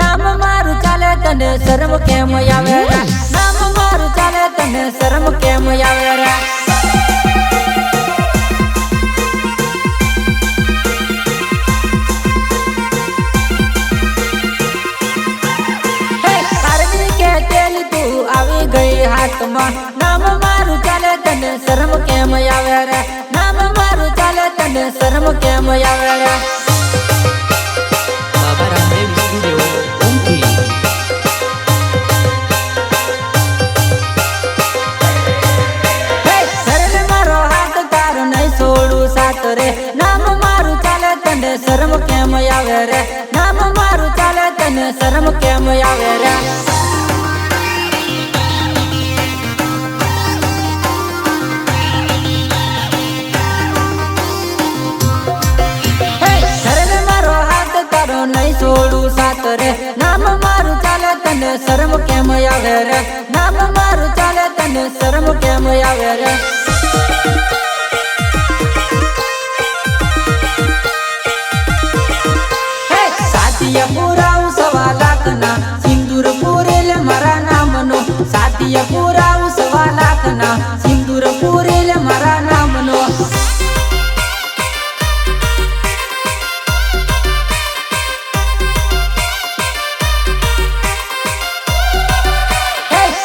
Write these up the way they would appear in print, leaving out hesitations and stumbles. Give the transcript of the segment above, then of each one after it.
नाम मारू चाले तने शर्म केम आवे रे नाम मारू चाले तने शर्म केम आवे रे हाथ में नाम मारू चाले तने शर्म केम आवे रे नाम मारू चाले तने शर्म केम आवे रे बाबा रामदेव स्टूडियो उमकी शरण मारो हाथ तारो नहीं छोड़ू साथ रे नाम मारू चाले तने शर्म केम आवे रे नाम मारू चाले तने शर्म केम आवे रे नहीं छोड़ू साथ रे नाम मारू चाले तने शर्म केम आवे रे नाम मारू चाले तने शर्म केम आवे रे साथिया पूरा सवा लाख ना सिंदूर पूरेले मारा नाम नो साथिया पूरा सवा लाख ना सिंदूर पूरेले मारा नाम नो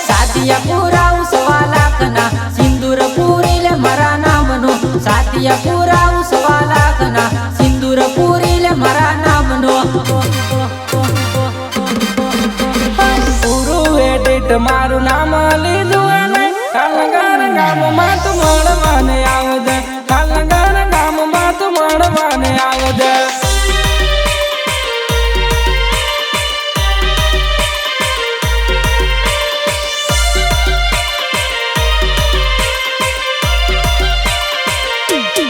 साथिया पूरा सवा लाख ना सिंदूर पूरीले मरा नाम नो साथिया पूरा सवा लाख ना सिंदूर पूरीले मरा नाम नो पूरू एडिट मारू नाम लीधु ने कालगार गाम मा तू मळवाने आवदे कालगार गाम मा तू मळवाने आवदे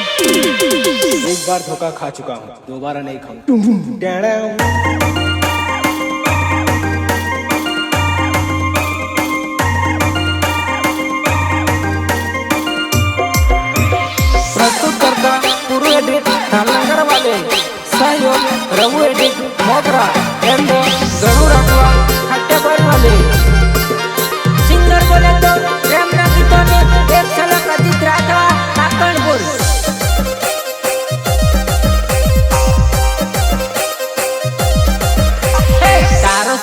एक बार धोखा खा चुका हूँ, दोबारा नहीं खाऊंगा। प्रस्तुत करता पूर्व एडिट धामनगर वाले सहयोग रघु एडिट मोगरा एंड गणू राठवा खट्टेबारी वाले सिंगर बोले तो प्रेमना गीतों में एक झलक अजीत राठवा काकणपुर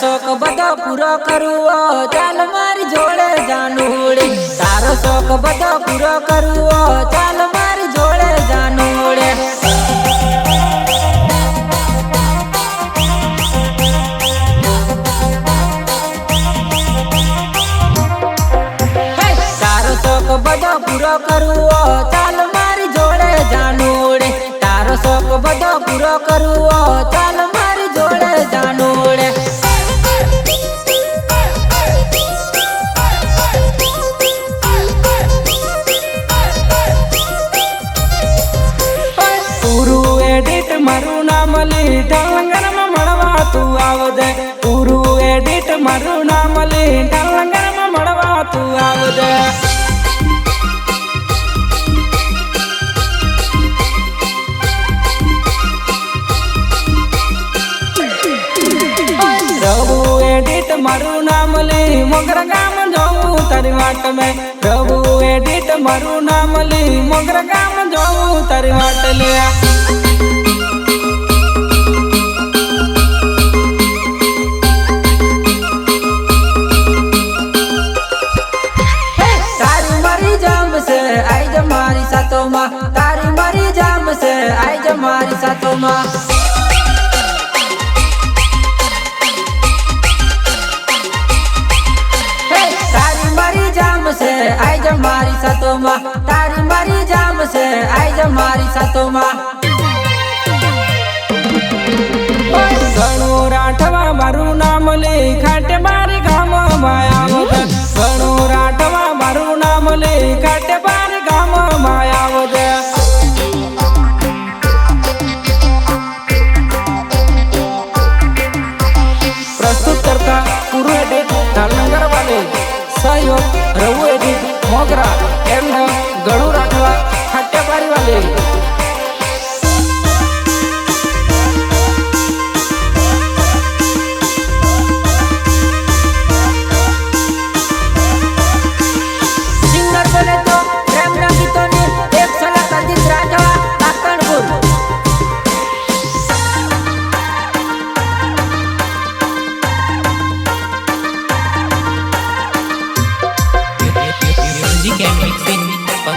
शौक बधो पूरो करूओ चाल मारी जोड़े जानूड़े तारो शौक बधो पूरो करूओ चाल मारी जोड़े जानूड़े तारो शौक बधो पूरो करूओ चाल मारी जोड़े जानूड़े तारो शौक बधो पूरो करूओ चाल मारी जोड़े जानूड़े मारू नाम ली ढलंगन में मड़वा तू आवदे पूरू एडिट मारू नाम ली ढलंगन में मड़वा तू आवदे रघु एडिट मारू नाम ली मोगरा गाम जाऊं तारी वाट में रघु एडिट मारू नाम ली मोगरा गाम जाऊं तारी वाट ले तारी मरी जाम से आई जमारी सातो माँ तारी मरी जाम से आई जमारी सातो माँ तारी मरी जाम से आई जमारी सातो माँ गणू राठवा मारू नाम ले खाटे बारी गाम माया गणू राठवा मारू नाम ले खाटे बारी गाम माया प्रस्तुत करता पूर्व एडिट धामनगर वाले सहयोग रघु एडिट मोगरा एंड गणू राठवा खट्टेबारी वाले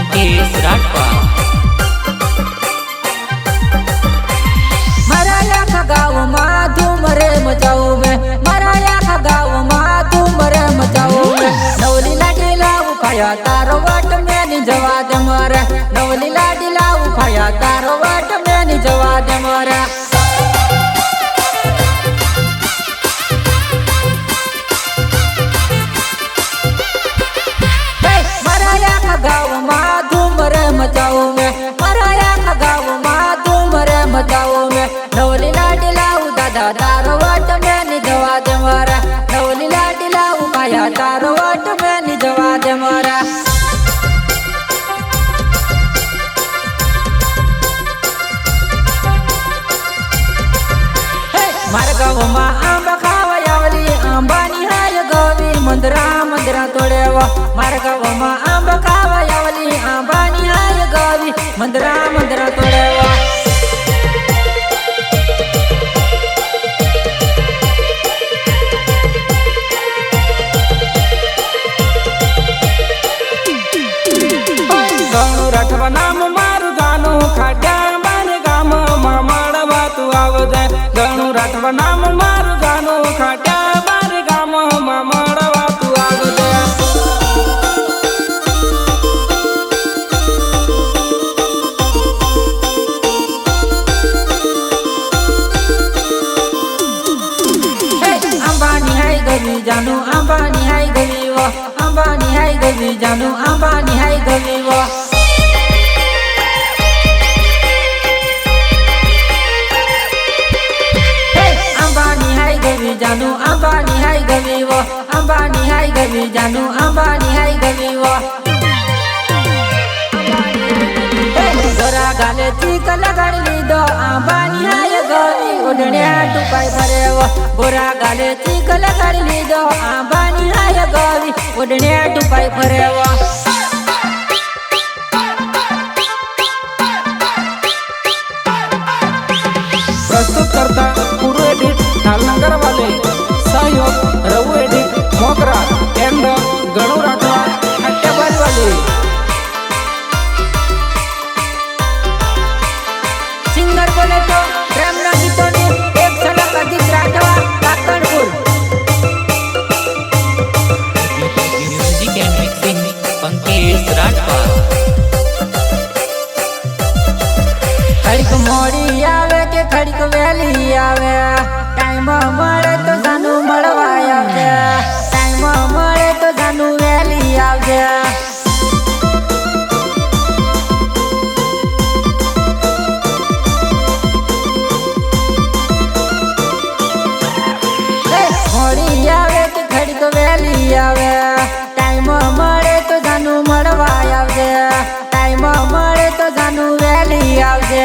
पंकेश राठवा मारा आखा गावમાં ધૂમ રે મચાવું મેં મારા આખા ગાવમાં ધૂમ રે મચાવું મેં નવલી લાડી લાવું ખાયા તારો વાટ મેની જવા દે મારે નવલી લાડી લાવું ખાયા તારો વાટ મેની જવા દે મારે મારા આખા ગાવમાં ધૂમ રે મચાવું મેં મારા આખા ગાવમાં ધૂમ રે મચાવું મેં નવલી લાડી લાવું દાદા તારો વાટ મેની જવા દે મારા નવલી લાડી લાવું ખાયા તારો વાટ મેની જવા દે મારા મારા ગાવમાં આંબા ખાવા આવલી આંબાની હાય ગવી મંદરા મંદરા તોડેવા મારા ગાવમાં આંબા ખાવા આવલી આંબાની હાય ગવી મંદરા મંદરા તોડેવા ગણું રાઠવા નામ મારું ગાનું ખાટ્યા મારે ગામમાં મળવા તું આવજે ગણું રાઠવા નામ મારું ગાનું ખાટ્યા મારે ગામમાં મળવા તું આવજે અંબાની હાય ગવી જાનું અંબાની હાય ગવી વો અંબાની હાય ગવી જાનું અંબાની હાય ગવી વો અંબાની હાય ગવી જાનું અંબાની હાય ગવી વો અંબાની હાય ગવી જાનું અંબાની હાય ગવી વો ગોરા ગાલે ચીક લગાડી લીધો આંબાની હાય ગવી ઓઢણ્યા ટુપાઈ ફરેવો ગોરા ગાલે ચીક લગાડી લીધો આંબાની હાય ગવી ઓઢણ્યા ટુપાઈ ફરેવો प्रस्तुत करता पूर्व एडिट नालनगर वाले सहयोग रघु एडिट मोगरा एंड गणु राठवा खट्टेबाज वाले સિંગર બોલે તો પ્રેમના ગીતોની એક ઝલક Adhik Rathwa Kakanpur music and mixing Pankesh Rathwa ખડીક મોડી આવે કે ખડીક વહેલી આવે ટાઈમ મળે તો જાનું મળવા આવજે ટાઈમ મળે તો જાનું વહેલી આવજે મોડી આવે કે ખડીક વહેલી આવે ટાઈમ મળે તો જાનું મળવા આવજે ટાઈમ મળે તો જાનું વહેલી આવજે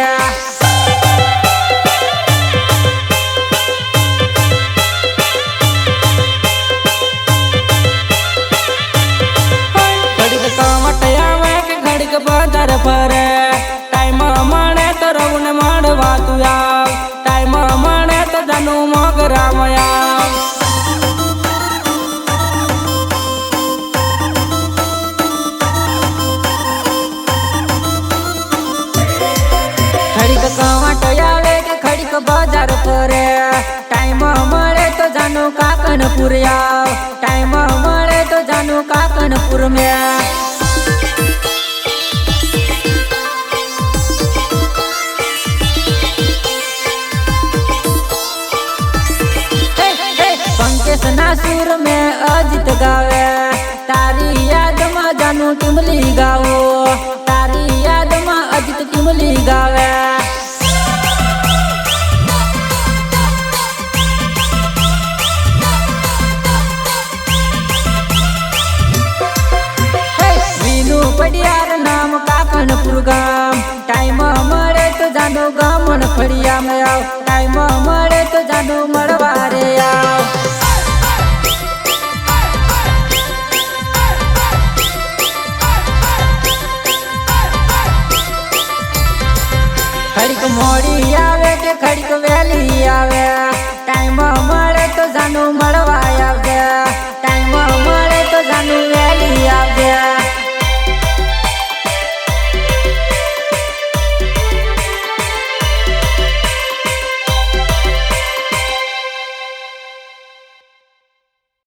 ઘડીક કમટ આવે કે ઘડીક બજાર ફરે ટાઈમ મળે તો રઘુને મળવા તું આવ ટાઈમ મળે તો જાનું મોગરામાં આવ ખડીક કવાટ આવે કે ખડીક બજાર ફરે ટાઈમ મળે તો જાનું કાકણપુર આવ ટાઈમ મળે તો જાનું કાકણપુર મેં पंकेश ना सुर में अजित गावे तारी याद में जानू टिमली गाओ तारी याद में अजित टिमली गावे વીનુ પડિયાર નામ કાકણપુર ગામ ટાઈમ મળે તો જાનો ગામણ ફળિયામાં આવ ટાઈમ મળે તો જાનો મળવા રે આવ ખડીક મોડી આવે કે ખડીક